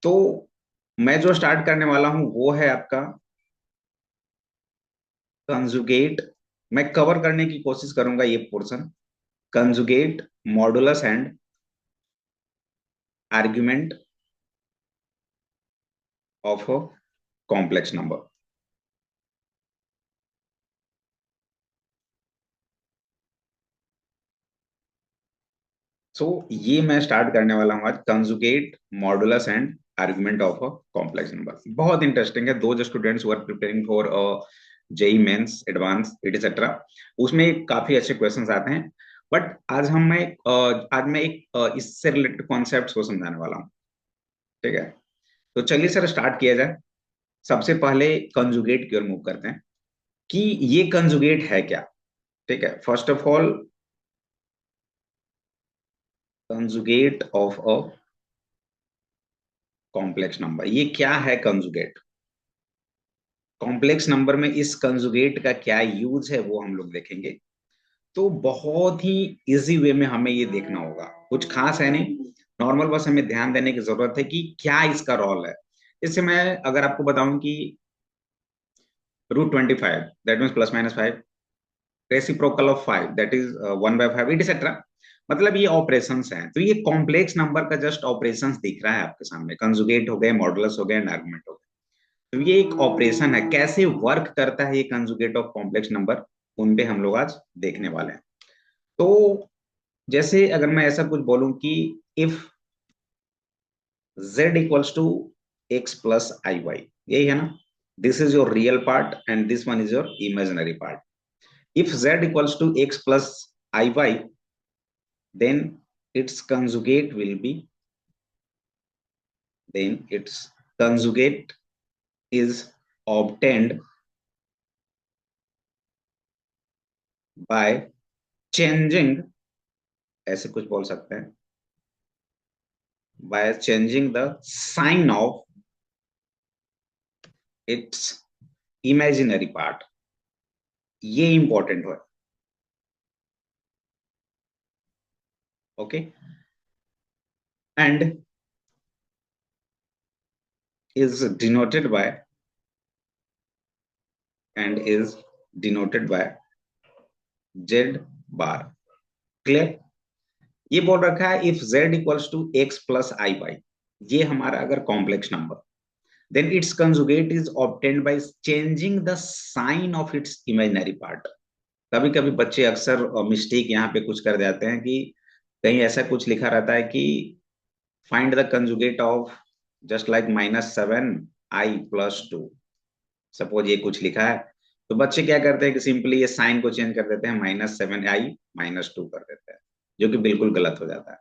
तो मैं जो स्टार्ट करने वाला हूं वो है आपका कंजुगेट। मैं कवर करने की कोशिश करूंगा ये portion, conjugate modulus and argument of a complex number. So ये मैं स्टार्ट करने वाला हूँ आज, conjugate modulus and argument of a complex number. बहुत इंटरेस्टिंग है। दो जो students were preparing for JEE mains advance etcetera, उसमें काफी अच्छे क्वेश्चंस आते हैं। बट आज मैं एक इससे रिलेटेड कॉन्सेप्ट्स को समझाने वाला हूँ। ठीक है, तो चलिए सर स्टार्ट किया जाए। सबसे पहले कंजुगेट की ओर मूव करते हैं कि ये कंजुगेट है क्या। ठीक है, first of all conjugate of a complex number, ये क्या है कंजुगेट। कॉम्प्लेक्स नंबर में इस कंजुगेट का क्या यूज है वो हम लोग देखेंगे। तो बहुत ही इजी वे में हमें ये देखना होगा, कुछ खास है नहीं, नॉर्मल बस हमें ध्यान देने की जरूरत है कि क्या इसका रोल है। जैसे मैं अगर आपको बताऊं कि √25 that means +-5, reciprocal of 5 that is 1/5 et cetera, मतलब ये ऑपरेशंस हैं। तो ये कॉम्प्लेक्स नंबर का जस्ट ऑपरेशंस दिख रहा है आपके सामने, कंजुगेट हो गए, मॉडुलस हो गए एंड आर्गुमेंट हो गए। तो ये एक ऑपरेशन है, कैसे वर्क करता है ये कंजुगेट ऑफ कॉम्प्लेक्स नंबर, उन पे हम लोग आज देखने वाले हैं। तो जैसे अगर मैं ऐसा कुछ बोलूं कि if z equals to x plus i y, यही है ना, this is your real part and this one is your imaginary part. If z equals to x plus i y, then its conjugate will be then its conjugate is obtained by changing, ऐसे कुछ बोल सकते हैं, by changing the sign of its imaginary part। ये important है। Okay, and is denoted by and is denoted by z bar। Clear. ये बोल रखा है if z equals to x plus i y, ये हमारा अगर complex number, then its conjugate is obtained by changing the sign of its imaginary part। कभी कभी बच्चे अक्सर मिस्टेक यहाँ पे कुछ कर जाते हैं कि कहीं ऐसा कुछ लिखा रहता है कि find the conjugate of just like -7i+2, suppose ये कुछ लिखा है। तो बच्चे क्या करते हैं कि सिंपली ये साइन को चेंज कर देते हैं, -7i-2 कर देते हैं, जो कि बिल्कुल गलत हो जाता है।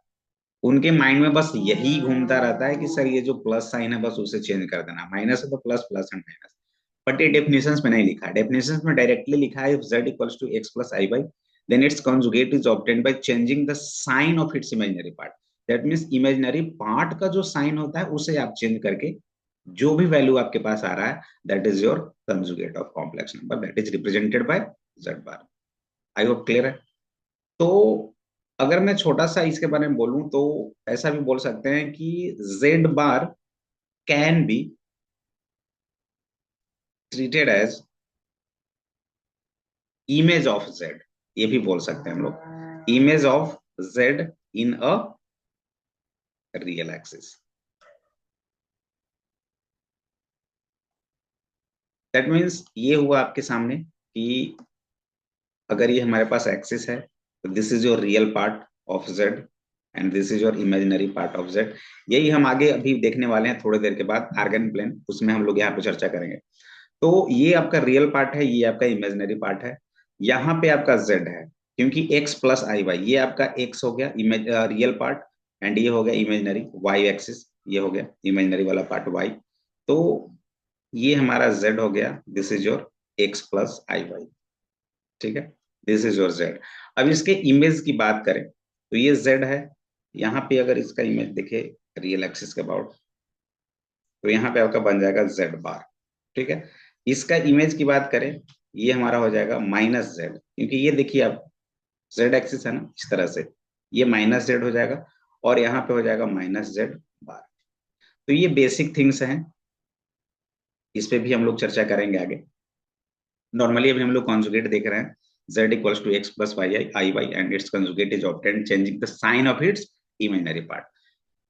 उनके माइंड में बस यही घूमता रहता है कि सर ये जो प्लस साइन है बस उसे चेंज कर देना, माइनस है तो plus, plus and minus. But ये डेफिनेशंस में नहीं लिखा है, डेफिनेशंस में डायरेक्टली लिखा है if z equals to x plus i y, then its conjugate is obtained by changing the sign of its imaginary part. That means imaginary part का जो साइन होता है उसे आप चेंज करके जो भी वैल्यू आपके पास आ रहा है, that is your conjugate of complex number, that is represented by z bar. I hope clear है। तो अगर मैं छोटा सा इसके बारे में बोलूं तो ऐसा भी बोल सकते हैं कि z bar can be treated as image of z, ये भी बोल सकते हैं हम लोग, image of z in a real axis. That means ये हुआ आपके सामने कि अगर ये हमारे पास एक्सिस है तो this is your real part of z and this is your imaginary part of z। यही हम आगे अभी देखने वाले हैं थोड़ी देर के बाद, आर्गन प्लेन, उसमें हम लोग यहाँ पे चर्चा करेंगे। तो ये आपका रियल पार्ट है, ये आपका इमेजिनरी पार्ट है, यहाँ पे आपका z है, क्योंकि x प्लस आई वाई, ये आपका x हो गया इमेज रियल पार्ट, एंड ये हो गया इमेजिनरी y एक्सिस, ये हो गया इमेजिनरी वाला पार्ट y। तो ये हमारा z हो गया, this is your x plus i y. ठीक है, दिस इज योर z। अब इसके इमेज की बात करें तो ये z है, यहाँ पे अगर इसका इमेज देखे रियल एक्सिस के अबाउट, तो यहाँ पे आपका बन जाएगा z बार। ठीक है, इसका इमेज की बात करें, ये हमारा हो जाएगा -z, क्योंकि ये देखिए आप z एक्सिस है ना, इस तरह से ये -z हो जाएगा और यहाँ पे हो जाएगा -z बार। तो ये बेसिक थिंग्स हैं, इस पे भी हम लोग चर्चा करेंगे आगे। नॉर्मली अभी हम लोग कॉन्जुगेट देख रहे हैं, z equals to x plus y i i y and its conjugate is obtained changing the sign of its imaginary part.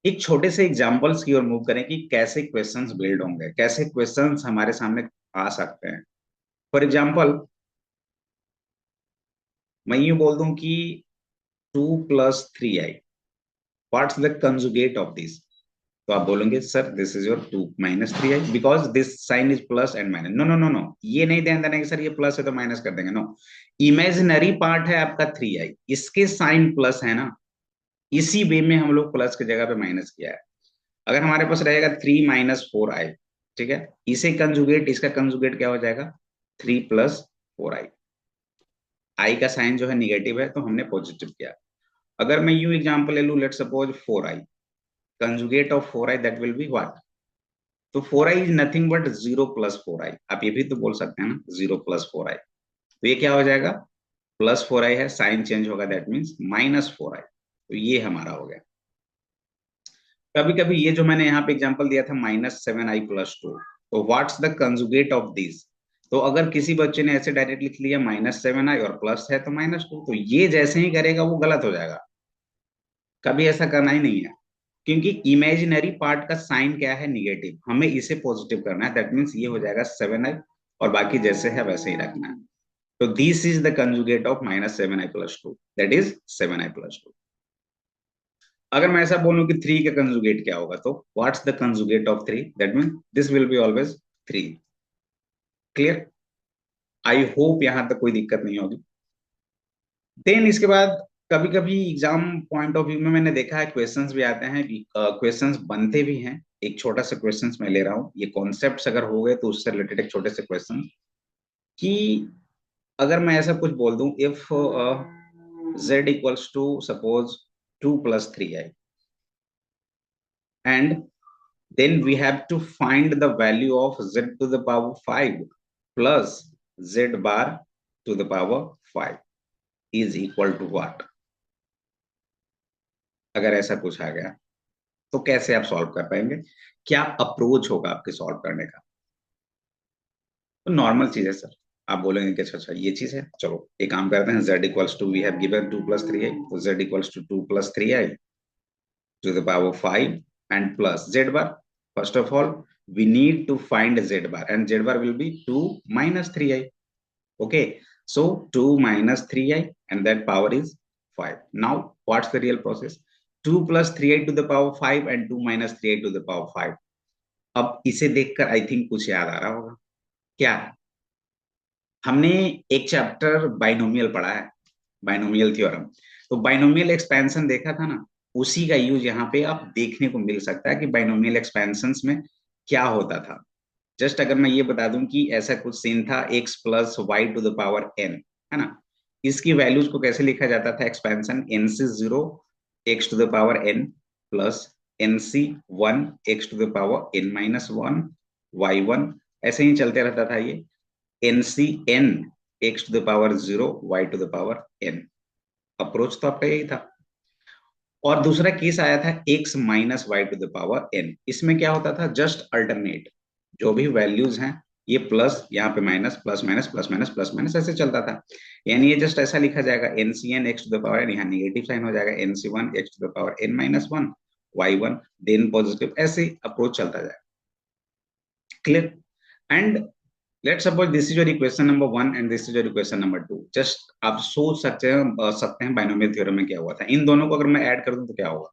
एक छोटे से एग्जांपल्स की ओर मूव करें कि कैसे क्वेश्चंस बिल्ड होंगे, कैसे क्वेश्चंस हमारे सामने आ सकते हैं। फॉर एग्जांपल, मैं यूं बोल दूं कि 2 + 3i, what's the conjugate of this? तो आप बोलेंगे sir this is your 2 - 3i because this sign is plus and minus. No no no no, ये नहीं ध्यान देना कि सर ये प्लस है तो माइनस कर देंगे। नो, इमेजिनरी पार्ट है आपका 3i, इसके साइन प्लस है ना, इसी वे में हम लोग प्लस की जगह पे माइनस किया है। अगर हमारे पास रहेगा 3 - 4i, ठीक है, इसे कंजुगेट, इसका कंजुगेट क्या हो जाएगा? 3 + 4i। आई का साइन जो है निगेटिव है तो हमने पॉजिटिव किया। अगर मैं यूं एग्जांपल ले लूं, let suppose 4i, conjugate of 4i that will be what? तो 4i is nothing but 0 + 4i। आप ये भी तो बोल सकते हैं ना, 0 + 4i। तो ये क्या हो जाएगा? +4i है, साइन चेंज होगा, दैट मीन्स -4i। तो ये हमारा हो गया। कभी कभी ये जो मैंने यहाँ पे एग्जांपल दिया था -7i + 2, तो what's the conjugate of this? तो अगर किसी बच्चे ने ऐसे डायरेक्ट लिख लिया -7i और प्लस है तो -2, तो ये जैसे ही करेगा वो गलत हो जाएगा। कभी ऐसा करना ही नहीं है, क्योंकि इमेजिनरी पार्ट का साइन क्या है? निगेटिव, हमें इसे पॉजिटिव करना है, दैट मीन्स ये हो जाएगा 7i, और बाकी जैसे है वैसे ही रखना है। तो this is the conjugate of -7i + 2, that is 7i + 2। अगर मैं ऐसा बोलूं कि 3 का कंजुगेट क्या होगा, तो what's the conjugate of 3? That mean this will be always 3। Clear? I hope यहां तक कोई दिक्कत नहीं होगी। देन इसके बाद कभी कभी एग्जाम पॉइंट ऑफ व्यू में मैंने देखा है क्वेश्चंस भी आते हैं, क्वेश्चंस बनते भी हैं। एक छोटा सा क्वेश्चंस मैं ले रहा हूँ, ये कॉन्सेप्ट्स अगर हो गए तो उससे रिलेटेड एक छोटे से क्वेश्चन, कि अगर मैं ऐसा कुछ बोल दूं, if z equals to suppose 2 + 3i, and then we have to find the value of z to the power 5 plus z bar to the power 5 is equal to what? अगर ऐसा कुछ आ गया तो कैसे आप सॉल्व कर पाएंगे? क्या अप्रोच होगा आपके सॉल्व करने का? तो नॉर्मल चीज है सर। आप बोलेंगे कि अच्छा अच्छा ये चीज है, चलो एक काम करते हैं, z equals to we have given 2 + 3i, तो z equals to 2 + 3i to the power 5 and plus z bar. First of all, we need to find z bar, and z bar will be 2 - 3i. Okay, so 2 - 3i and that power is 5. Now what's the real process? 2 + 3i to the power 5 and 2 - 3i to the power 5. अब इसे देखकर I think कुछ याद आ रहा होगा। क्या? हमने एक चैप्टर बाइनोमियल पढ़ा है, बाइनोमियल थ्योरम। तो बाइनोमियल एक्सपेंशन देखा था ना, उसी का यूज यहाँ पे आप देखने को मिल सकता है कि बाइनोमियल एक्सपेंशंस में क्या होता था। जस्ट अगर मैं ये बता दूं कि ऐसा कुछ सीन था, x + y to the power n, है ना, इसकी वैल्यूज को कैसे लिखा जाता था? Expansion nc0 x to the power n plus nc1 x to the power n-1 y1, ऐसे ही चलते रहता था ये, ncn x to the power 0 y to the power n। Approach तो आपका यही था। और दूसरा केस आया था x - y to the power n। इसमें क्या होता था? जस्ट अल्टरनेट, जो भी वैल्यूज हैं, ये प्लस, यहाँ पे minus, plus minus, plus minus, plus minus, ऐसे चलता था। यानी ये जस्ट ऐसा लिखा जाएगा, ncn x to the power n, यहाँ निगेटिव साइन हो जाएगा, nc1 x to the power n-1 y1, then positive, ऐसे अप्रोच चलता जाएगा। Clear? And let's suppose this is your equation number 1 and this is your equation number 2। Just आप सोच सकते हैं बाइनोमियल थ्योरम में क्या हुआ था। इन दोनों को अगर मैं ऐड कर दूं तो क्या होगा?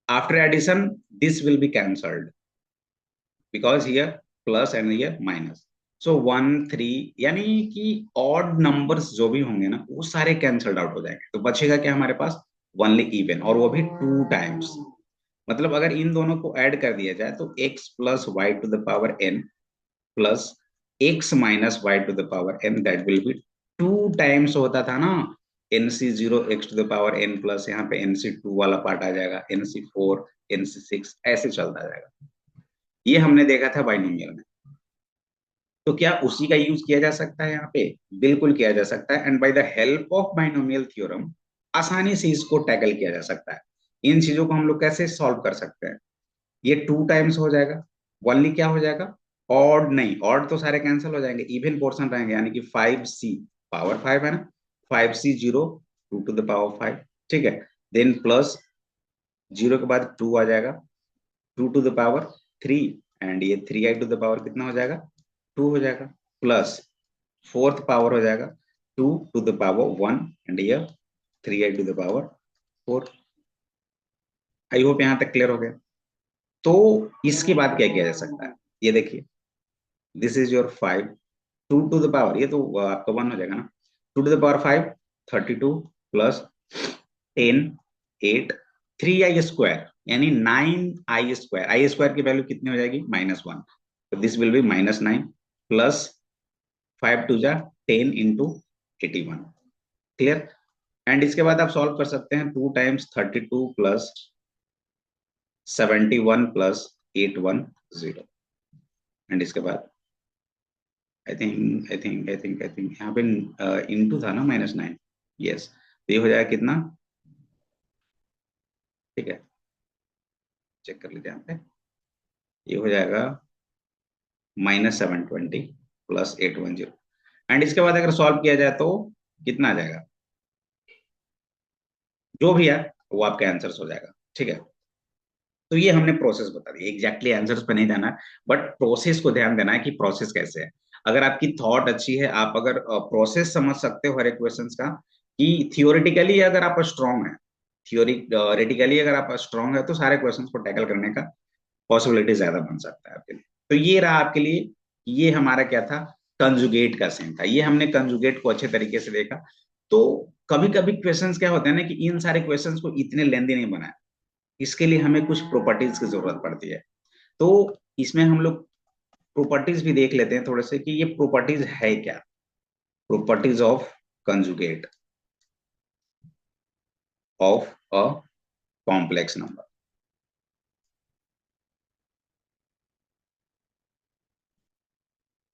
After addition this will be cancelled, because here plus and here minus. So 1 3, यानी कि ऑड नंबर्स जो भी होंगे ना वो सारे कैंसल्ड आउट हो जाएंगे, तो बचेगा क्या हमारे पास? ओनली इवन, और वो भी 2 टाइम्स। मतलब अगर इन दोनों को ऐड कर दिया जाए तो x + y to the power n plus x - y to the power n, that will be 2 times होता था ना, nc0 x to the power n plus यहाँ पे nc2 वाला पार्ट आ जाएगा, nc4 nc6, ऐसे चलता जाएगा। ये हमने देखा था बाइनोमियल में। तो क्या उसी का यूज किया जा सकता है यहाँ पे? बिल्कुल किया जा सकता है, and by the help of binomial theorem आसानी से इसको टैकल किया जा सकता है। इन चीजों को हम लोग कैसे सॉल्व कर सकते हैं? ये 2 टाइम्स हो जाएगा, ओनली क्या हो जाएगा, ऑड नहीं, ऑड तो सारे कैंसिल हो जाएंगे, इवन पोर्शन रहेंगे, यानी कि 5c पावर 5 है ना, 5c 0 2 टू द पावर 5, ठीक है। देन प्लस 0 के बाद 2 आ जाएगा, 2 टू द पावर 3, एंड ये 3i टू द पावर कितना हो जाएगा, 2 हो जाएगा, प्लस फोर्थ पावर हो जाएगा 2 टू द पावर 1, एंड ये 3i टू द पावर 4। आई होप यहाँ तक क्लियर हो गया। तो इसके बाद क्या किया जा सकता है, ये देखिए, this is your 5, 2 to the power, ये तो आपका 1 हो जाएगा ना, 2 to the power 5 32 plus 10 8 3i square, यानी 9i स्क्वायर, आई स्क्वायर की वैल्यू कितनी हो जाएगी, -1, तो दिस विल बी -9 प्लस 5 टू जा 10 इंटू 81, क्लियर। एंड इसके बाद आप सॉल्व कर सकते हैं, 2 टाइम्स 32 प्लस 71 प्लस 810, एंड इसके बाद आई थिंक यहाँ पे इंटू था ना, -9, यस, तो ये हो जाएगा कितना, ठीक है, चेक कर लीजिए यहाँ पे, ये हो जाएगा -720 प्लस 810, एंड इसके बाद अगर सॉल्व किया जाए तो कितना आ जाएगा, जो भी है वो आपके आंसर्स हो जाएगा, ठीक है। तो ये हमने प्रोसेस बता दी, एग्जैक्टली आंसर्स पे नहीं जाना, बट प्रोसेस को ध्यान देना है कि प्रोसेस कैसे है। अगर आपकी थॉट अच्छी है, आप अगर प्रोसेस समझ सकते हो हर एक क्वेश्चंस का, कि थियोरिटिकली अगर आप स्ट्रांग है, थियोरिटिकली अगर आप स्ट्रांग है, तो सारे क्वेश्चंस को टैकल करने का पॉसिबिलिटी ज्यादा बन सकता है आपके लिए। तो ये रहा आपके लिए, ये हमारा क्या था, कंजुगेट का सेम था, ये हमने कंजुगेट को अच्छे तरीके से देखा। तो कभी कभी क्वेश्चंस क्या होते हैं ना, कि इन सारे क्वेश्चंस को इतने लेंदी नहीं बनाए, इसके लिए हमें कुछ प्रॉपर्टीज की जरूरत पड़ती है। तो इसमें हम लोग प्रॉपर्टीज भी देख लेते हैं थोड़े से, कि ये प्रॉपर्टीज है क्या, properties of conjugate of a complex number.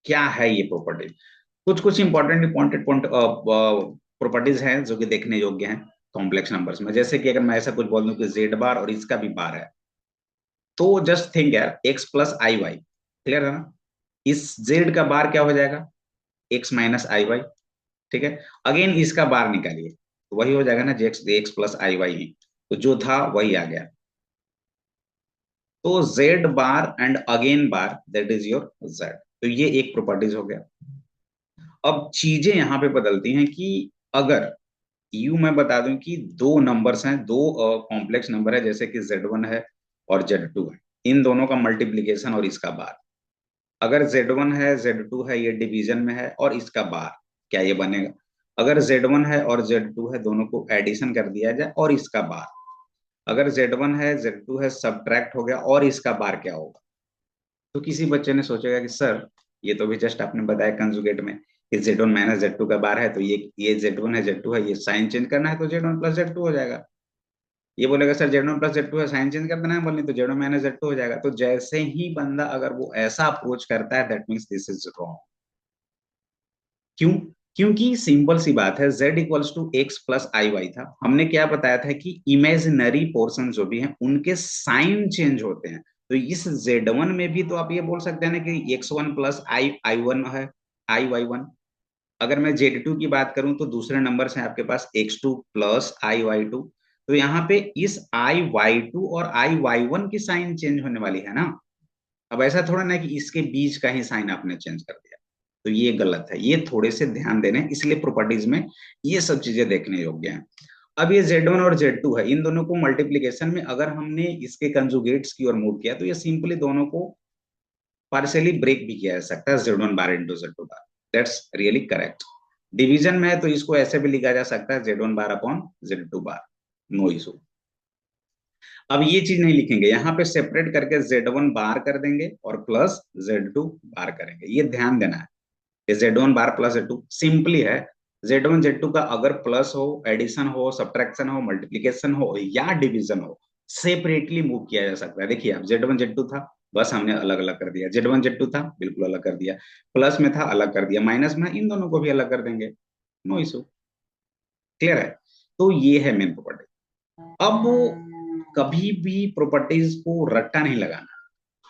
क्या है ये प्रॉपर्टी, कुछ कुछ इंपॉर्टेंट इंपॉर्टेंट प्रॉपर्टीज हैं जो कि देखने योग्य हैं कॉम्प्लेक्स नंबर्स में। जैसे कि अगर मैं ऐसा कुछ बोल दूं कि जेड बार और इसका भी बार है, तो जस्ट थिंक यार, x plus i Y, clear है ना, इस जेड का बार क्या हो जाएगा, एक्स माइनस आई वाई, ठीक है। अगेन इसका बार निकालिए, तो वही हो जाएगा ना, जेक्स एक्स प्लस आई वाई ही, तो जो था वही आ गया। तो z bar and again bar, that is your z, तो ये एक प्रॉपर्टीज हो गया। अब चीजें यहां पे बदलती हैं, कि अगर यू मैं बता दूं कि दो नंबर्स हैं, दो कॉम्प्लेक्स नंबर है, जैसे कि Z1 है और Z2 है, इन दोनों का मल्टीप्लीकेशन और इसका बार, अगर Z1 है Z2 है, ये डिवीजन में है और इसका बार, क्या ये बनेगा, अगर Z1 है और Z2 है, दोनों को एडिशन कर दिया जाए और इसका बार, अगर Z1 है Z2 है, सब्ट्रैक्ट हो गया और इसका बार क्या होगा। तो किसी बच्चे ने सोचेगा कि सर, ये तो भी जस्ट आपने बताया कंजुगेट में कि Z1 माइनस Z2 का बार है, तो ये Z1 है Z2 है, ये साइन चेंज करना है तो Z1 प्लस Z2 हो जाएगा। ये बोलेगा सर Z1 प्लस Z2 है, साइन चेंज कर देना है, बोलनी तो Z1 माइनस Z2 हो जाएगा। तो जैसे ही बंदा अगर वो ऐसा अप्रोच करता है, that means this is wrong. क्यों, क्योंकि सिंपल सी बात है, z equals to x plus i y था, हमने क्या बताया था कि इमेजिनरी पोर्शन जो भी हैं उनके साइन चेंज होते हैं। तो इस Z1 में भी तो आप ये बोल सकते हैं ना कि x1 प्लस आई वन है, आई वाई वन। अगर मैं Z2 की बात करूं, तो दूसरे नंबर से आपके पास x2 plus i y two, तो यहाँ पे इस आई वाई टू और आई वाई वन की साइन चेंज होने वाली है ना। अब ऐसा थोड़ा ना कि इसके बीच का ही साइन आपने चेंज कर दिया, तो ये गलत है, ये थोड़े से ध्यान देने, इसलिए प्रॉपर्टीज में ये सब चीजें देखने योग्य हैं। अब ये Z1 और Z2 है, इन दोनों को मल्टीप्लीकेशन में अगर हमने इसके कंजुगेट्स की ओर मूव किया, तो ये सिंपली दोनों को पार्शियली ब्रेक भी किया जा सकता है, Z1 bar into Z2 bar, that's really correct. Division में है तो इसको ऐसे भी लिखा जा सकता है, Z1 बार अपॉन Z2 बार, नो इशू। अब ये चीज नहीं लिखेंगे, यहाँ पे सेपरेट करके Z1 बार कर देंगे और प्लस Z2 बार करेंगे, ये ध्यान देना है। ये Z1 बार प्लस Z2 सिंपली है, Z1 Z2 का अगर प्लस हो, एडिशन हो, सब्ट्रैक्शन हो, मल्टीप्लीकेशन हो या डिवीजन हो, सेपरेटली मूव किया जा सकता है। देखिए अब Z1 Z2 था, बस हमने अलग अलग कर दिया, Z1 Z2 था बिल्कुल अलग कर दिया, प्लस में था अलग कर दिया, माइनस में इन दोनों को भी अलग कर देंगे, नो इशू, क्लियर है। तो ये है मेन प्रॉपर्टी। अब कभी भी प्रॉपर्टीज को रट्टा नहीं लगाना,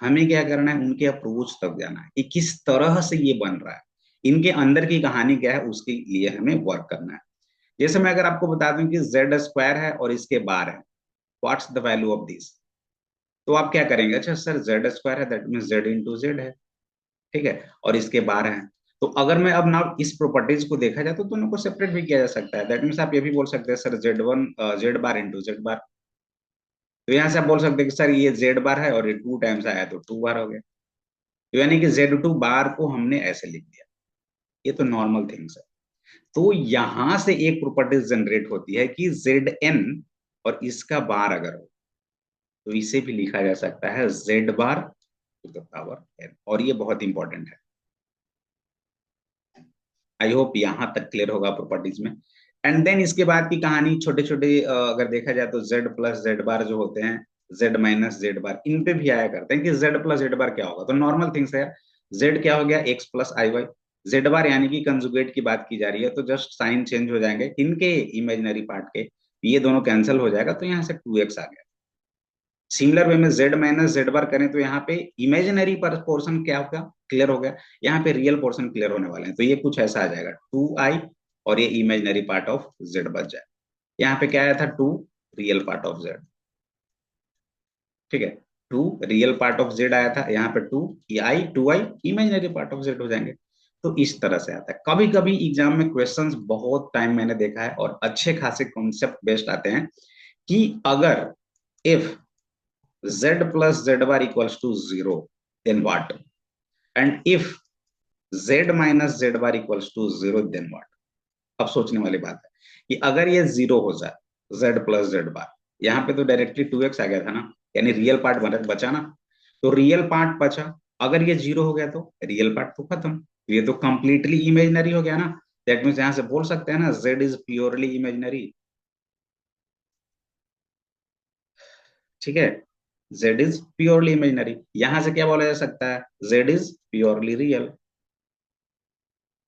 हमें क्या करना है, उनके अप्रोच तक जाना है कि किस तरह से ये बन रहा है, इनके अंदर की कहानी क्या है, उसके लिए हमें वर्क करना है। जैसे मैं अगर आपको बता दूं कि जेड स्क्वायर है और इसके बार है, what's the value of this, तो आप क्या करेंगे, अच्छा सर जेड स्क्वायर है, that mean Z into Z है, ठीक है, और इसके बार है। तो अगर मैं अब ना इस प्रॉपर्टीज को देखा जाए तो दोनों को सेपरेट भी किया जा सकता है, दैट मीन्स आप ये भी बोल सकते हैं sir Z one Z bar into Z बार। तो यहाँ से आप बोल सकते हैं कि सर ये जेड बार है और ये 2 टाइम्स आया तो 2 बार हो गया। तो यानी कि जेड टू बार को हमने ऐसे लिख दिया, ये तो नॉर्मल थिंग्स है। तो यहां से एक प्रॉपर्टीज जनरेट होती है कि जेड एन और इसका बार अगर हो तो इसे भी लिखा जा सकता है z bar to the power n, और ये बहुत इंपॉर्टेंट है। आई होप यहां तक क्लियर होगा प्रॉपर्टीज में। एंड देन इसके बाद की कहानी छोटे छोटे अगर देखा जाए तो जेड प्लस जेड बार जो होते हैं, जेड माइनस जेड बार, इन पे भी आया करते हैं कि जेड प्लस जेड बार क्या होगा। तो नॉर्मल थिंग्स है, जेड क्या हो गया, x plus i Y, Z बार यानी कि कंजुगेट की बात की जा रही है तो जस्ट साइन चेंज हो जाएंगे इनके इमेजिनरी पार्ट के, ये दोनों कैंसिल हो जाएगा तो यहाँ से 2x आ गया। सिमिलर वे में जेड माइनस जेड बार करें तो यहाँ पे इमेजिनरी पर पोर्शन क्या होगा, क्लियर हो गया, यहाँ पे रियल पोर्शन क्लियर होने वाले हैं, तो ये कुछ ऐसा आ जाएगा 2i, और ये इमेजिनरी पार्ट ऑफ जेड बच जाए। यहाँ पे क्या आया था, 2 रियल पार्ट ऑफ जेड, ठीक है, 2 रियल पार्ट ऑफ जेड आया था, यहाँ पे 2i imaginary part of Z हो जाएंगे। तो इस तरह से आता है। कभी कभी एग्जाम में क्वेश्चंस बहुत टाइम मैंने देखा है और अच्छे खासे कॉन्सेप्ट बेस्ड आते हैं कि अगर if z plus z bar equals to 0, then what? And if z minus z bar equals to 0, then what? अब सोचने वाली बात है कि अगर ये 0 हो जाए z प्लस z बार, यहाँ पे तो डायरेक्टली 2x आ गया था ना, यानी रियल पार्ट बचा ना, तो रियल पार्ट बचा, अगर ये 0 हो गया तो रियल पार्ट तो खत्म, ये तो कंप्लीटली इमेजिनरी हो गया ना। दैट मीन्स यहाँ से बोल सकते हैं ना z इज प्योरली इमेजिनरी, ठीक है, z इज प्योरली इमेजिनरी। यहां से क्या बोला जा सकता है, z is purely real.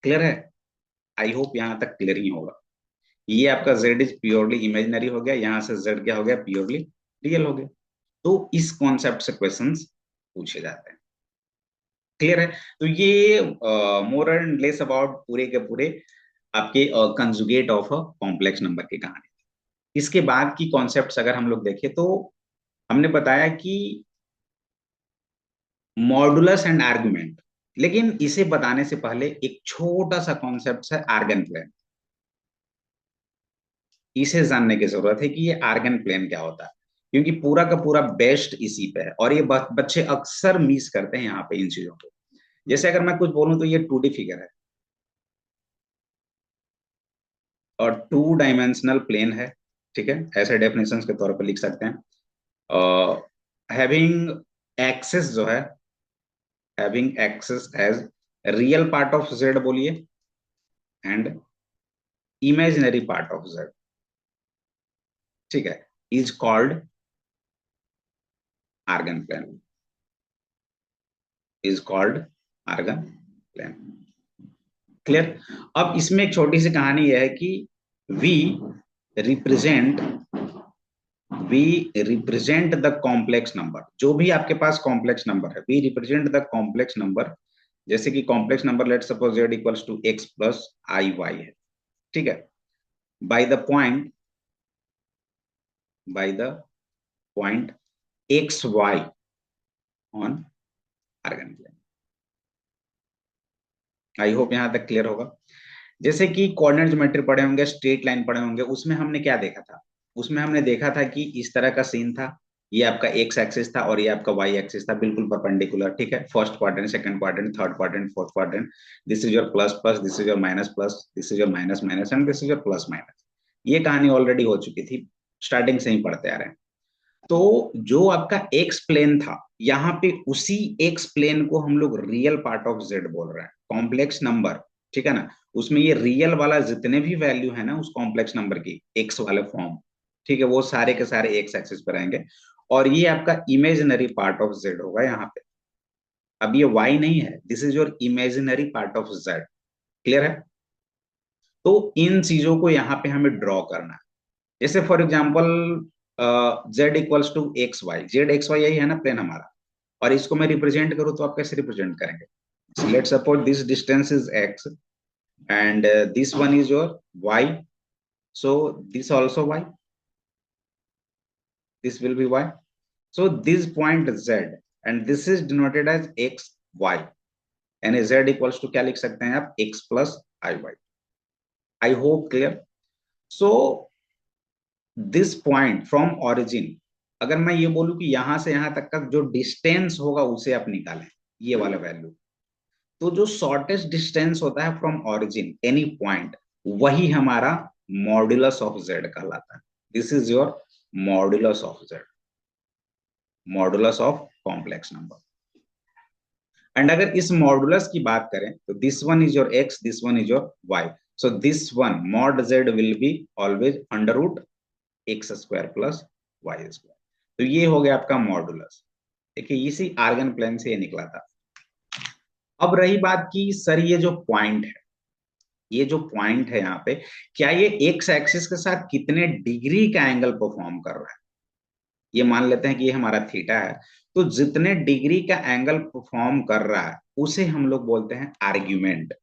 Clear है, आई होप यहां तक क्लियर ही होगा। ये आपका z इज प्योरली इमेजिनरी हो गया, यहां से z क्या हो गया, प्योरली रियल हो गया। तो इस कॉन्सेप्ट से क्वेश्चंस पूछे जाते हैं। क्लियर है, तो ये मोर एंड लेस अबाउट पूरे के पूरे आपके conjugate of a complex number की कहानी। इसके बाद की कॉन्सेप्ट्स अगर हम लोग देखें तो हमने बताया कि मॉडुलस एंड आर्गुमेंट, लेकिन इसे बताने से पहले एक छोटा सा कॉन्सेप्ट है आर्गन प्लेन, इसे जानने की जरूरत है कि ये आर्गन प्लेन क्या होता है, क्योंकि पूरा का पूरा बेस्ट इसी पे है और ये बच्चे अक्सर मिस करते हैं यहाँ पे इन चीजों को। जैसे अगर मैं कुछ बोलूं तो ये 2D फिगर है और 2 डायमेंशनल प्लेन है, ठीक है, ऐसे डेफिनेशन के तौर पर लिख सकते हैं। हैविंग एक्सेस जो है, having axes as real part of z बोलिए and imaginary part of z, ठीक है, is called Argand plane, is called Argand plane. Clear. अब इसमें एक छोटी सी कहानी यह है कि we represent we represent the complex number, जो भी आपके पास कॉम्प्लेक्स नंबर है, we represent the complex number. जैसे कि complex number let suppose z equals to x plus i y है, ठीक है, by the point by the point x y on Argand plane. I hope यहां तक clear होगा। जैसे कि कोऑर्डिनेट ज्योमेट्री पढ़े होंगे, स्ट्रेट लाइन पढ़े होंगे, उसमें हमने क्या देखा था, उसमें हमने देखा था कि इस तरह का सीन था, ये आपका एक्स एक्सिस था और ये आपका वाई एक्सिस था, बिल्कुल परपेंडिकुलर, ठीक है, first quadrant, second quadrant, third quadrant, fourth quadrant, this is your plus plus, this is your minus plus, this is your minus minus and this is your plus minus. ये कहानी already हो चुकी थी, starting से ही पढ़ते आ रहे हैं। तो जो आपका एक्स प्लेन था, यहाँ पे उसी एक्स प्लेन को हम लोग रियल पार्ट ऑफ जेड बोल रहे हैं, कॉम्प्लेक्स नंबर, ठीक है ना, उसमें ये रियल वाला जितने भी वैल्यू है ना उस कॉम्प्लेक्स नंबर की एक्स वाले फॉर्म, ठीक है, वो सारे के सारे एक्स एक्सिस पर रहेंगे और ये आपका इमेजिनरी पार्ट ऑफ जेड होगा यहाँ पे। अब ये वाई नहीं है, this is your imaginary part of Z. Clear है, तो इन चीजों को यहाँ पे हमें ड्रॉ करना है। जैसे for example z equals to x y, z x y यही है ना प्लेन हमारा, और इसको मैं रिप्रेजेंट करूं तो आप कैसे रिप्रेजेंट करेंगे? Let's suppose this distance is x and this one is your y, so this also y, this will be y, so this point z and this is denoted as x y, यानी z equals to क्या लिख सकते हैं आप, x plus i y. I hope clear. So this point from origin, अगर मैं ये बोलूं कि यहां से यहां तक का जो डिस्टेंस होगा उसे आप निकालें, ये वाला वैल्यू, तो जो शॉर्टेस्ट डिस्टेंस होता है फ्रॉम ओरिजिन एनी पॉइंट, वही हमारा मॉड्यूलस ऑफ जेड कहलाता है। This is your modulus of z, modulus of complex number. And अगर इस मॉड्यूलस की बात करें तो this one is your x, this one is your y, so this one mod z will be always under root x square plus y square. तो ये हो गया आपका मॉड्यूलस। देखिए इसी आर्गन प्लेन से ये निकला था। अब रही बात की सर ये जो पॉइंट है, ये जो पॉइंट है यहाँ पे, क्या ये एक्स एक्सिस के साथ कितने डिग्री का एंगल परफॉर्म कर रहा है? ये मान लेते हैं कि ये हमारा थीटा है, तो जितने डिग्री का एंगल परफॉर्म कर रहा है उसे हम लोग बोलते हैं आर्ग्यूमेंट,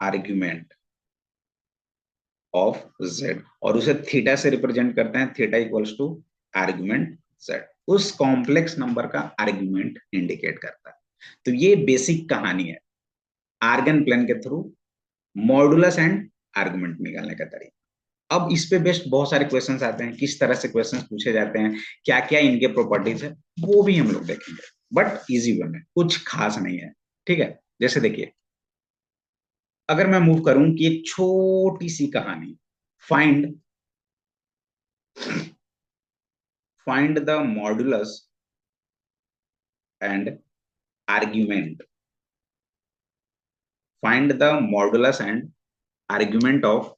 आर्ग्यूमेंट ऑफ जेड, और उसे थीटा से रिप्रेजेंट करते हैं, theta equals to argument z, उस कॉम्प्लेक्स नंबर का आर्ग्यूमेंट इंडिकेट करता है। तो ये बेसिक कहानी है आर्गन प्लेन के थ्रू मॉडुलस एंड आर्गुमेंट निकालने का तरीका। अब इस पे बेस्ड बहुत सारे क्वेश्चंस आते हैं, किस तरह से क्वेश्चंस पूछे जाते हैं, क्या क्या इनके प्रॉपर्टीज है, वो भी हम लोग देखेंगे, बट इजी वे में, कुछ खास नहीं है। ठीक है, जैसे देखिए अगर मैं मूव करूं कि एक छोटी सी कहानी, find find the modulus and argument, find the modulus and argument of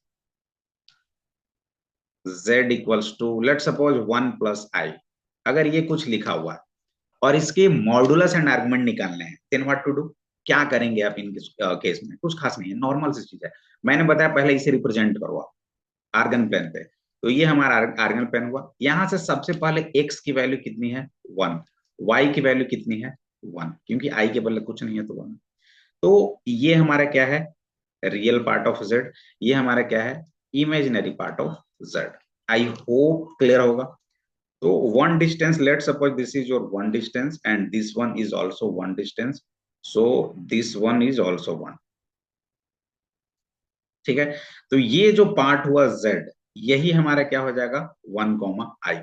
z equals to let suppose 1 plus i. अगर ये कुछ लिखा हुआ है और इसके मॉडुलस एंड आर्गुमेंट निकालने हैं, देन व्हाट टू डू, क्या करेंगे आप इन केस में? कुछ खास नहीं है, नॉर्मल सी चीज है। मैंने बताया पहले इसे रिप्रेजेंट करो आप आर्गन प्लेन पे, तो ये हमारा आर्गन प्लेन हुआ। यहां से सबसे पहले एक्स की वैल्यू कितनी है, 1, वाई की वैल्यू कितनी है, 1, क्योंकि आई के बदले कुछ नहीं है तो 1। तो ये हमारा क्या है, रियल पार्ट ऑफ जेड, ये हमारा क्या है, imaginary part of Z. I hope clear होगा। तो one distance, let's suppose this is your one distance and this one is also one distance, so this one is also one। ठीक है, तो ये जो पार्ट हुआ z, यही हमारा क्या हो जाएगा, 1 i।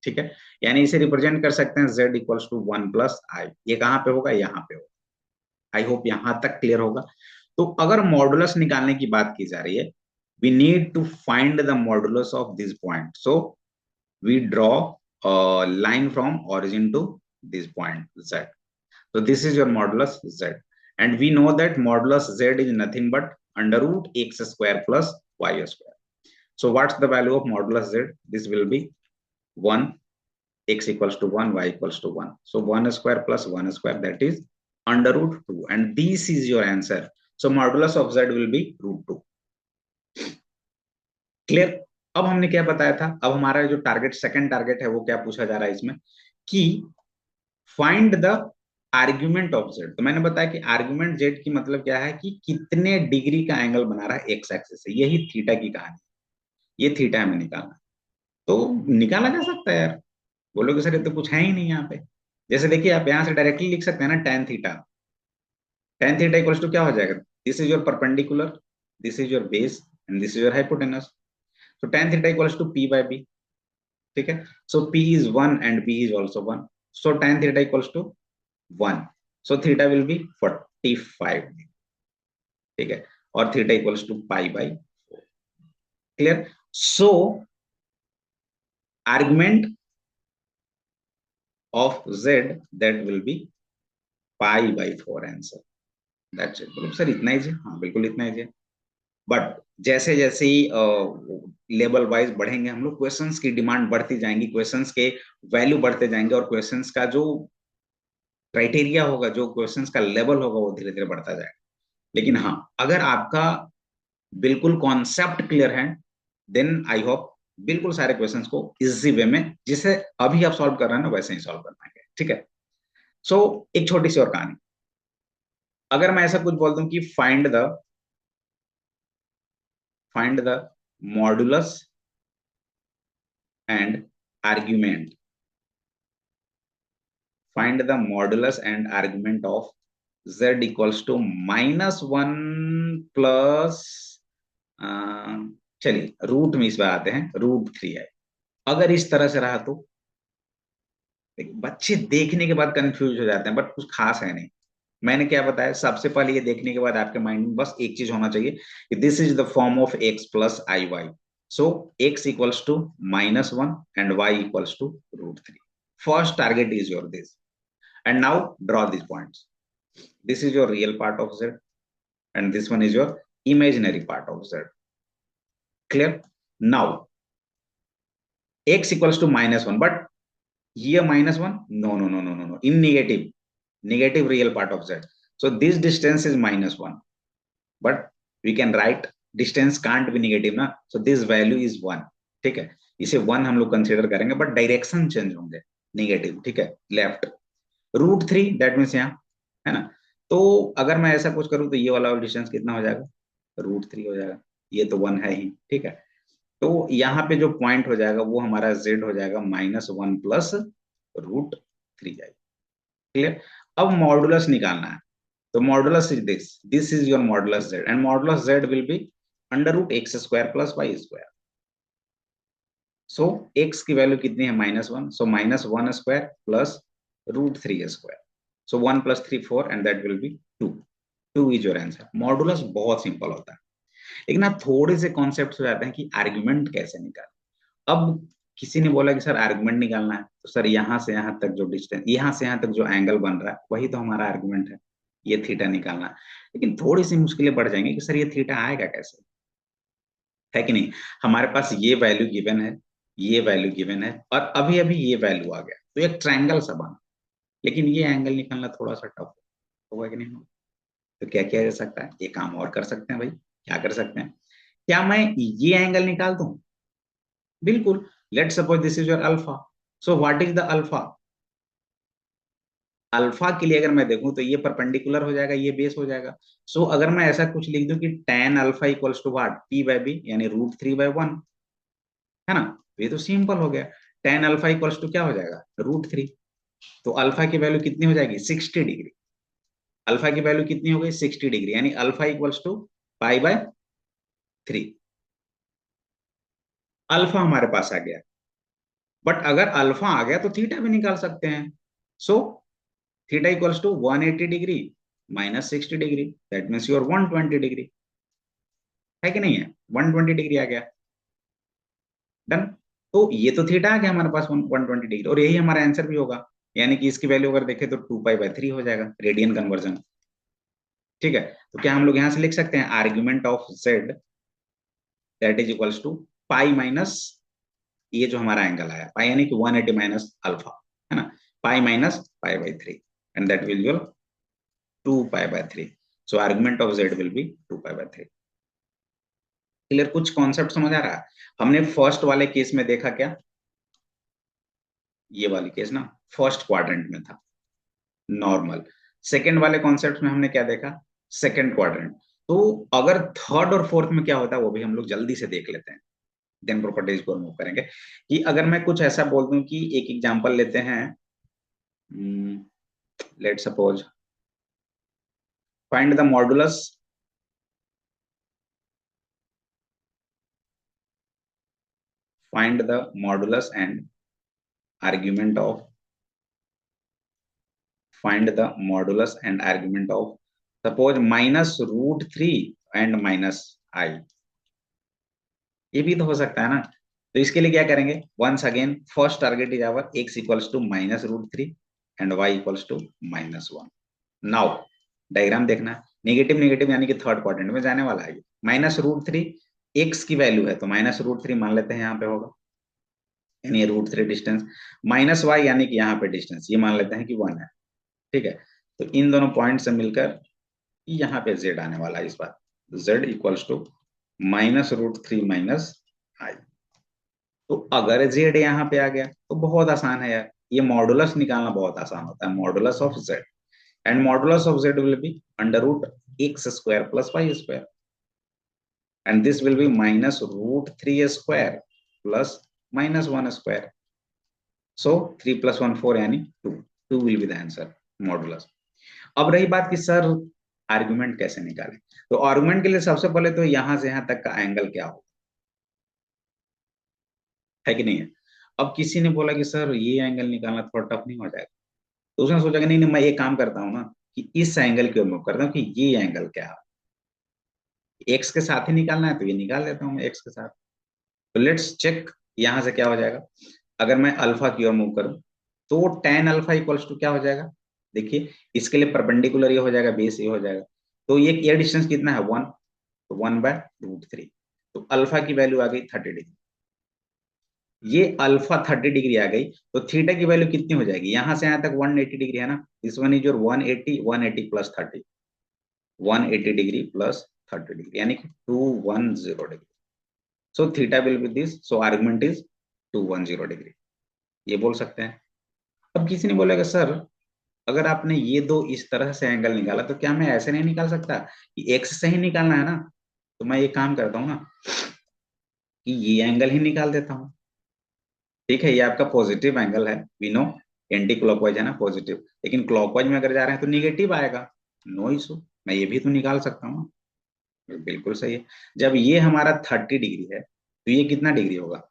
ठीक है, यानी इसे रिप्रेजेंट कर सकते हैं z इक्वल्स टू 1 प्लस आई। ये कहां पे होगा, यहाँ पे होगा। आई होप यहां तक क्लियर होगा। तो अगर मॉडुलस निकालने की बात की जा रही है, we need to find the modulus of this point, so we draw a line from origin to this point z. So this is your modulus z, and we know that modulus z is nothing but under root x square plus y square. So what's the value of modulus z? This will be 1, x equals to 1, y equals to 1. So 1 square plus 1 square, that is under root 2, and this is your answer. So modulus of z will be root 2. Clear? अब हमने क्या बताया था, अब हमारा जो target, second target है, वो क्या पूछा जा रहा है इसमें कि find the argument of Z. तो मैंने बताया कि आर्ग्यूमेंट जेड की मतलब क्या है कि कितने डिग्री का एंगल बना रहा है एक्स एक्सिस से, यही थीटा की कहानी, ये थीटा हमें निकालना। तो निकाला जा सकता है यार, बोलोगे सर ये तो कुछ है ही नहीं यहाँ पे। जैसे देखिए आप यहाँ से डायरेक्टली लिख सकते हैं ना, tan theta, tan theta equals to क्या हो जाएगा, this is your perpendicular, this is your base and this is your hypotenuse. So tan theta equals to p by b. ठीक है, so p is 1 and b is also 1, so tan theta equals to 1, so theta will be 45, ठीक है, और theta equals to pi by 4। Clear? so argument of z, that will be pi by 4 answer. That's it. बोलो sir इतना ही है? हाँ बिल्कुल इतना ही है, बट जैसे जैसे ही लेवल वाइज बढ़ेंगे हम लोग, क्वेश्चंस की डिमांड बढ़ती जाएंगी, क्वेश्चंस के वैल्यू बढ़ते जाएंगे, और क्वेश्चंस का जो क्राइटेरिया होगा, जो क्वेश्चंस का लेवल होगा, वो धीरे धीरे बढ़ता जाएगा। लेकिन हाँ, अगर आपका बिल्कुल कॉन्सेप्ट क्लियर है, देन आई होप बिल्कुल सारे क्वेश्चंस को इजी वे में जिसे अभी आप सॉल्व कर रहे हैं ना वैसे ही सॉल्व कर पाएंगे, ठीक है। सो एक छोटी सी और कहानी, अगर मैं ऐसा कुछ बोल दूं कि find the modulus and argument, find the modulus and argument of z equals to -1 plus, चलिए रूट में इस बार आते हैं, √3 है। अगर इस तरह से रहा तो बच्चे देखने के बाद कंफ्यूज हो जाते हैं, बट कुछ खास है नहीं। मैंने क्या बताया, सबसे पहले ये देखने के बाद आपके माइंड में बस एक चीज होना चाहिए कि this is the form of x plus i y, so x equals to -1 and y equals to √3। First target is your this, and now draw this points. This is your real part of z and this one is your imaginary part of z. Clear? Now x equals to -1, but here -1, no, in negative real part of z. So this distance is -1, but we can write distance can't be negative ना, so this value is 1, ठीक है। इसे 1 हम लोग consider करेंगे, but direction change होंगे, negative, ठीक है, लेफ्ट। √3 दैट मीन्स यहाँ, है ना। तो अगर मैं ऐसा कुछ करूँ तो ये वाला डिस्टेंस कितना हो जाएगा, √3 हो जाएगा, ये तो 1 है ही, ठीक है। तो यहाँ पे जो पॉइंट हो जाएगा वो हमारा z हो जाएगा -1 प्लस √3 जाएगा। क्लियर? अब मॉडुलस निकालना है, तो modulus is this is your modulus z, and modulus z will B √x² plus y²। So x की वैल्यू कितनी है, -1, सो -1² plus √3², so 1 + 3 4 and that will be 2। 2 is your answer. Modulus बहुत सिंपल होता है, लेकिन ना थोड़े से कॉन्सेप्ट हो जाते हैं कि आर्ग्यूमेंट कैसे निकालें। अब किसी ने बोला कि सर आर्गुमेंट निकालना है, तो सर यहाँ से यहाँ तक जो डिस्टेंस, यहाँ से यहाँ तक जो एंगल बन रहा है वही तो हमारा आर्गुमेंट है, ये थीटा निकालना है। लेकिन थोड़ी सी मुश्किलें बढ़ जाएंगी कि सर ये थीटा आएगा कैसे, है कि नहीं। हमारे पास ये वैल्यू गिवन है, ये वैल्यू गिवन है, और अभी अभी ये वैल्यू आ गया, तो एक ट्रायंगल सा बना, लेकिन ये एंगल निकालना थोड़ा सा टफ होगा कि नहीं होगा। तो क्या किया जा सकता है, ये काम और कर सकते हैं भाई। क्या कर सकते हैं, क्या मैं ये एंगल निकाल दूं, बिल्कुल। Let suppose this is your alpha, so what is the alpha, alpha के लिए अगर मैं देखूं तो ये परपेंडिकुलर हो जाएगा, ये बेस हो जाएगा। सो अगर मैं ऐसा कुछ लिख दूं कि tan alpha equals to what, p/b, यानी √3/1, है ना। ये तो सिंपल हो गया। tan अल्फा इक्वल्स टू क्या हो जाएगा, √3। तो अल्फा की वैल्यू कितनी हो जाएगी, 60 डिग्री। अल्फा की वैल्यू कितनी हो गई, 60 डिग्री, यानी अल्फा इक्वल्स टू π/3। अल्फा हमारे पास आ गया, बट अगर अल्फा आ गया तो थीटा भी निकाल सकते हैं। So theta equals to 180 degree -60 degree, that means your 120 degree, है कि नहीं है, 120 डिग्री आ गया, डन। तो ये तो थीटा आ गया हमारे पास 120 डिग्री, और यही हमारा आंसर भी होगा। यानी कि इसकी वैल्यू अगर देखें तो 2π/3 हो जाएगा, रेडियन कन्वर्जन, ठीक है। तो क्या हम लोग यहां से लिख सकते हैं, argument of z that is equals to pi minus, ये जो हमारा एंगल आया पाई, यानी कि 180 माइनस अल्फा, है ना, pi minus π/3, and that will your 2π/3। So argument of z will be 2π/3। Clear? कुछ कॉन्सेप्ट समझ आ रहा है। हमने फर्स्ट वाले केस में देखा क्या, ये वाली केस ना फर्स्ट क्वाड्रेंट में था, नॉर्मल। सेकंड वाले कॉन्सेप्ट में हमने क्या देखा, सेकंड क्वाड्रेंट। तो अगर थर्ड और फोर्थ में क्या होता है वो भी हम लोग जल्दी से देख लेते हैं, देन प्रॉपर्टीज को रिमूव करेंगे। कि अगर मैं कुछ ऐसा बोल दूं कि एक एग्जांपल लेते हैं, let suppose find the modulus, find the modulus and argument of, find the modulus and argument of suppose -√3 and -i, ये भी तो हो सकता है ना। तो इसके लिए क्या करेंगे, once again first target is our x equals to -√3 and y equals to -1। Now diagram देखना, नेगेटिव नेगेटिव यानी कि थर्ड क्वाड्रेंट में जाने वाला है। -√3 x की वैल्यू है, तो -√3 मान लेते हैं यहाँ पे होगा, यानी √3 डिस्टेंस, -y यानी कि यहाँ पे डिस्टेंस, ये मान लेते हैं कि 1 है, ठीक है। तो इन दोनों पॉइंट से मिलकर यहाँ पे z आने वाला है इस बार, z इक्वल्स टू -√3 - i। तो अगर जेड यहाँ पे आ गया तो बहुत आसान है यार, ये मॉडुलस निकालना बहुत आसान होता है, modulus of z, and modulus of z will be under root x square plus y square, and this will be minus root 3 square plus minus 1 square. So 3 plus 1 4 यानी 2, 2 will be the answer modulus. अब रही बात कि sir argument कैसे निकालें, तो argument के लिए सबसे पहले तो यहां से यहां तक का एंगल क्या हो, है कि नहीं है। अब किसी ने बोला कि सर ये एंगल निकालना थोड़ा टफ नहीं हो जाएगा, तो उसने सोचा कि नहीं नहीं मैं ये काम करता हूँ ना कि इस एंगल की ओर मूव करता हूँ कि ये एंगल क्या है, एक्स के साथ ही निकालना है तो ये निकाल लेता हूँ मैं एक्स के साथ। तो लेट्स चेक यहां से क्या हो जाएगा, अगर मैं अल्फा की ओर मूव करूं तो टेन अल्फा इक्वल्स टू क्या हो जाएगा, देखिए इसके लिए परपेंडिकुलर ये हो जाएगा, बेस ये हो जाएगा, तो ये डिस्टेंस कितना है 1, तो 1/√3, तो अल्फा की वैल्यू आ गई 30 डिग्री। ये अल्फा 30 डिग्री आ गई, तो थीटा की वैल्यू कितनी हो जाएगी, यहां से यहां तक 180 डिग्री है ना, this one is your 180 plus 30, 180 degree plus 30 degree यानी कि 210 degree. So theta will be this, so argument is 210 degree, ये बोल सकते हैं। अब किसी ने बोलेगा सर अगर आपने ये दो इस तरह से एंगल निकाला तो क्या मैं ऐसे नहीं निकाल सकता कि एक्स से ही निकालना है ना, तो मैं ये काम करता हूँ ना कि ये एंगल ही निकाल देता हूँ। ठीक है, ये आपका पॉजिटिव एंगल है, वी नो, एंटी क्लॉकवाइज है ना पॉजिटिव, लेकिन क्लॉकवाइज में अगर जा रहे हैं तो निगेटिव आएगा, नो इशू, मैं ये भी तो निकाल सकता हूँ ना। बिल्कुल सही है। जब ये हमारा 30 डिग्री है तो ये कितना डिग्री होगा,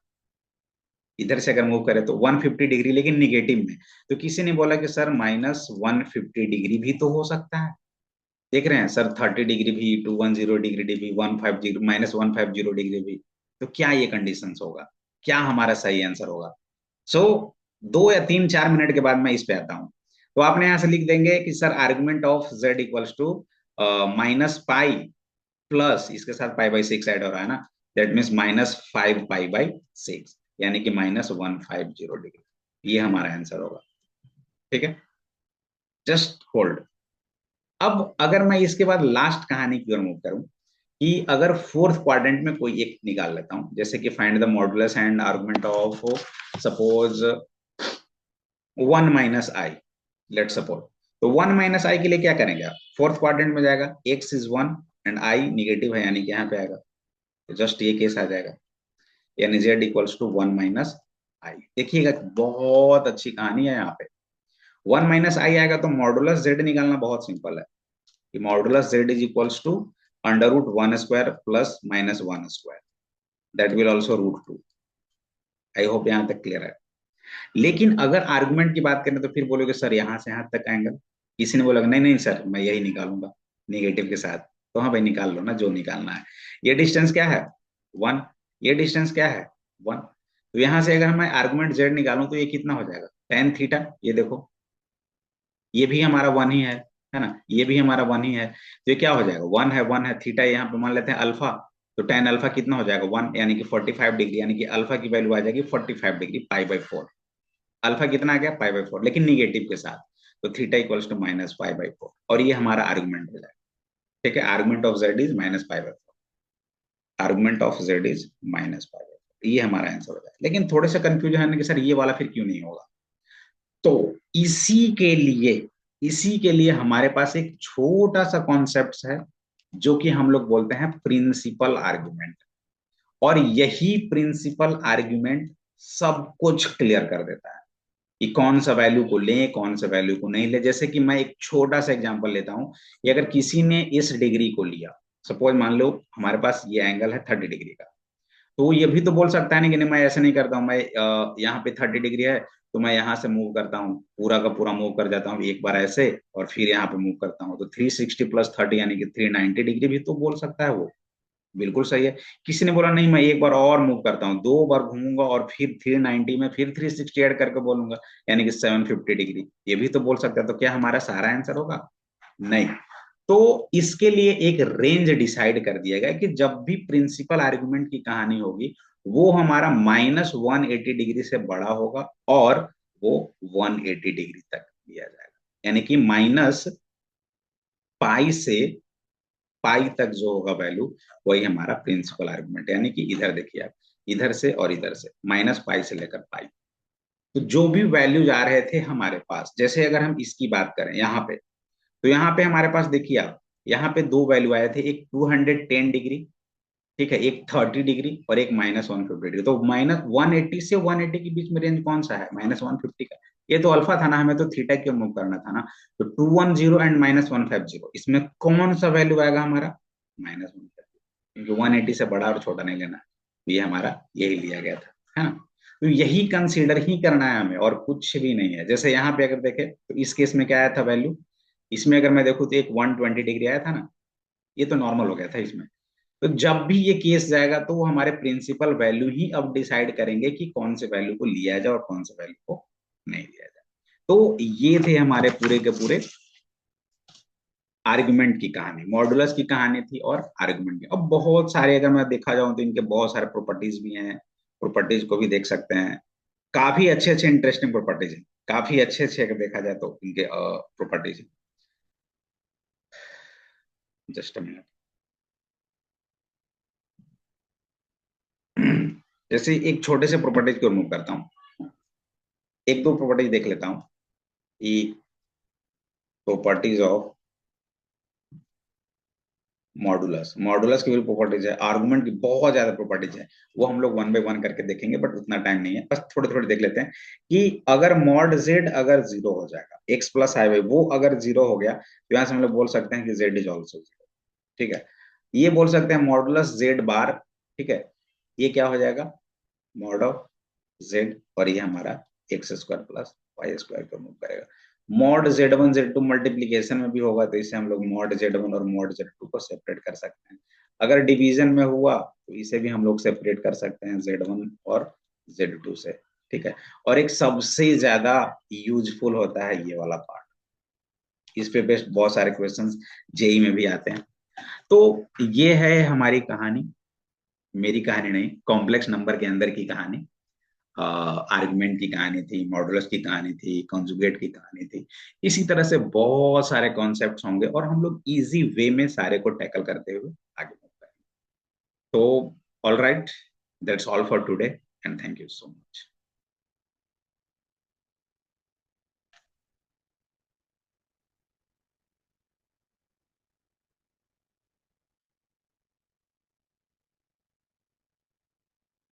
इधर से अगर मूव करें तो 150 डिग्री, लेकिन निगेटिव में। तो किसी ने बोला कि सर -150 डिग्री भी तो हो सकता है, देख रहे हैं सर 30 डिग्री भी, 210 डिग्री भी, 150 -150 डिग्री भी, तो क्या ये कंडीशन होगा, क्या हमारा सही आंसर होगा। सो 2 या 3 4 मिनट के बाद मैं इस पे आता हूँ। तो आपने यहां से लिख देंगे कि sir argument of z equals to -pi plus इसके साथ पाई/6 ऐड हो रहा है ना, दैट मीन्स -5 पाई/6 यानी कि -150 डिग्री, ये हमारा आंसर होगा। ठीक है, जस्ट होल्ड। अब अगर मैं इसके बाद लास्ट कहानी की ओर मूव करूं कि अगर फोर्थ क्वाड्रेंट में कोई एक निकाल लेता हूं, जैसे कि find the modulus and argument of suppose 1 - i, let suppose, तो 1 - i के लिए क्या करेंगे आप, फोर्थ क्वाड्रेंट में जाएगा, x is 1 and I negative है यानी कि यहाँ पे आएगा, तो जस्ट ये केस आ जाएगा, यानी z इक्वल्स टू 1 - i। देखिएगा बहुत अच्छी कहानी है यहाँ पे, 1 - i आएगा तो मॉडुलस z निकालना बहुत सिंपल है, कि modulus z is equals to √1² plus -1², that will also √2। I hope यहाँ तक क्लियर है। लेकिन अगर आर्गुमेंट की बात करें तो फिर बोलोगे सर यहाँ से यहाँ तक एंगल, किसी ने बोला नहीं नहीं सर मैं यही निकालूंगा निगेटिव के साथ, तो हाँ भाई निकाल लो ना जो निकालना है। ये डिस्टेंस क्या है 1, ये डिस्टेंस क्या है 1, तो यहाँ से अगर मैं आर्गुमेंट जेड निकालूं तो ये कितना हो जाएगा tan थीटा, ये देखो ये भी हमारा 1 ही है ना, ये भी हमारा 1 ही है, तो ये क्या हो जाएगा 1 है थीटा यहाँ पे मान लेते हैं अल्फा, तो tan अल्फा कितना हो जाएगा 1 यानी कि 45 डिग्री, यानी कि अल्फा की वैल्यू आ जाएगी 45 डिग्री पाई/4, अल्फा कितना आ गया पाई/4 लेकिन निगेटिव के साथ, तो थीटा इक्वल्स टू -पाई/4, और ये हमारा आर्गुमेंट हो जाएगा। ठीक है, आर्गुमेंट ऑफ जेड इज -पाई/4, आर्गुमेंट ऑफ जेड इज -पाई/4, ये हमारा आंसर हो जाएगा। लेकिन थोड़े से कंफ्यूजन है कि सर ये वाला फिर क्यों नहीं होगा, तो इसी के लिए इसी के लिए हमारे पास एक छोटा सा कॉन्सेप्ट है जो कि हम लोग बोलते हैं प्रिंसिपल आर्गुमेंट, और यही प्रिंसिपल आर्गुमेंट सब कुछ क्लियर कर देता है कि कौन सा वैल्यू को लें कौन सा वैल्यू को नहीं ले। जैसे कि मैं एक छोटा सा एग्जांपल लेता हूं कि अगर किसी ने इस डिग्री को लिया, सपोज मान लो हमारे पास ये एंगल है 30 डिग्री का, तो ये भी तो बोल सकता है नहीं कि नहीं मैं ऐसे नहीं करता हूँ, मैं यहाँ पे 30 डिग्री है तो मैं यहाँ से मूव करता हूँ, पूरा का पूरा मूव कर जाता हूँ एक बार ऐसे और फिर यहाँ पे मूव करता हूँ, तो 360 प्लस 30 यानी कि 390 डिग्री भी तो बोल सकता है वो, बिल्कुल सही है। किसी ने बोला नहीं मैं एक बार और मूव करता हूँ, 2 बार घूमूंगा और फिर 390 में फिर 360 ऐड करके बोलूंगा यानी कि 750 डिग्री, ये भी तो बोल सकता है, तो क्या हमारा सारा आंसर होगा, नहीं। तो इसके लिए एक रेंज डिसाइड कर दिया गया कि जब भी प्रिंसिपल आर्गुमेंट की कहानी होगी वो हमारा -180 डिग्री से बड़ा होगा और वो 180 डिग्री तक लिया जाएगा, यानी कि -पाई से पाई तक जो होगा वैल्यू वही हमारा प्रिंसिपल आर्गुमेंट, यानी कि इधर देखिए आप इधर से और इधर से, माइनस पाई से लेकर पाई। तो जो भी वैल्यूज आ रहे थे हमारे पास, जैसे अगर हम इसकी बात करें यहाँ पे, तो यहाँ पे हमारे पास देखिए आप, यहाँ पे दो वैल्यू आए थे, एक 210 डिग्री, ठीक है, एक 30 डिग्री और एक -150 डिग्री। तो -180 से 180 के बीच में रेंज कौन सा है? -150 का। ये तो अल्फा था ना, हमें तो थीटा क्यों मूव करना था ना। तो 210 एंड -150, इसमें कौन सा वैल्यू आएगा हमारा? -150, क्योंकि 180 से बड़ा और छोटा नहीं लेना। ये हमारा यही लिया गया था, है ना। तो यही कंसीडर ही करना है हमें, और कुछ भी नहीं है। जैसे यहाँ पे अगर देखें तो इस केस में क्या आया था वैल्यू, इसमें अगर मैं देखूँ तो एक 120 डिग्री आया था ना, ये तो नॉर्मल हो गया था इसमें। तो जब भी ये केस जाएगा तो वो हमारे प्रिंसिपल वैल्यू ही अब डिसाइड करेंगे कि कौन से वैल्यू को लिया जाए और कौन से वैल्यू को नहीं लिया जाए। तो ये थे हमारे पूरे के पूरे आर्गुमेंट की कहानी, मॉडुलस की कहानी थी और आर्गुमेंट की। अब बहुत सारे अगर मैं देखा जाऊं तो इनके बहुत सारे प्रॉपर्टीज भी हैं, प्रॉपर्टीज को भी देख सकते हैं। काफी अच्छे अच्छे इंटरेस्टिंग प्रॉपर्टीज हैं, काफी अच्छे अच्छे अगर देखा जाए तो इनके प्रॉपर्टीज। Just a minute. जैसे एक छोटे से प्रॉपर्टीज को रिमूव करता हूँ, एक दो प्रॉपर्टीज देख लेता हूँ कि प्रॉपर्टीज ऑफ मॉडुलस, मॉडुलस की भी प्रॉपर्टीज है, आर्गुमेंट की बहुत ज्यादा प्रॉपर्टीज है। वो हम लोग वन बाय वन करके देखेंगे, बट उतना टाइम नहीं है, बस थोड़े थोड़े देख लेते हैं कि अगर मॉड जेड अगर जीरो हो जाएगा, एक्स प्लस आई वाई वो अगर जीरो हो गया, तो यहाँ से हम लोग बोल सकते हैं कि जेड इज ऑल्सो जीरो। ठीक है, ये बोल सकते हैं मॉडुलस जेड बार। ठीक है, ये क्या हो जाएगा? मॉड ऑफ जेड, और ये हमारा x square plus y square को मूव करेगा। Mod z one z two multiplication में भी होगा तो इसे हम लोग मॉड जेड वन और मॉड जेड टू को सेपरेट कर सकते हैं। अगर डिवीजन में हुआ तो इसे भी हम लोग सेपरेट कर सकते हैं जेड वन और जेड टू से। ठीक है, और एक सबसे ज्यादा यूजफुल होता है ये वाला पार्ट, इस पे बेस्ट बहुत सारे क्वेश्चंस जेई में भी आते हैं। तो ये है हमारी कहानी, मेरी कहानी नहीं, कॉम्प्लेक्स नंबर के अंदर की कहानी। आर्गुमेंट की कहानी थी, मॉडुलस की कहानी थी, कंजुगेट की कहानी थी। इसी तरह से बहुत सारे कॉन्सेप्ट्स होंगे और हम लोग इजी वे में सारे को टैकल करते हुए आगे बढ़ते हैं। तो all right, that's all for today and thank you so much.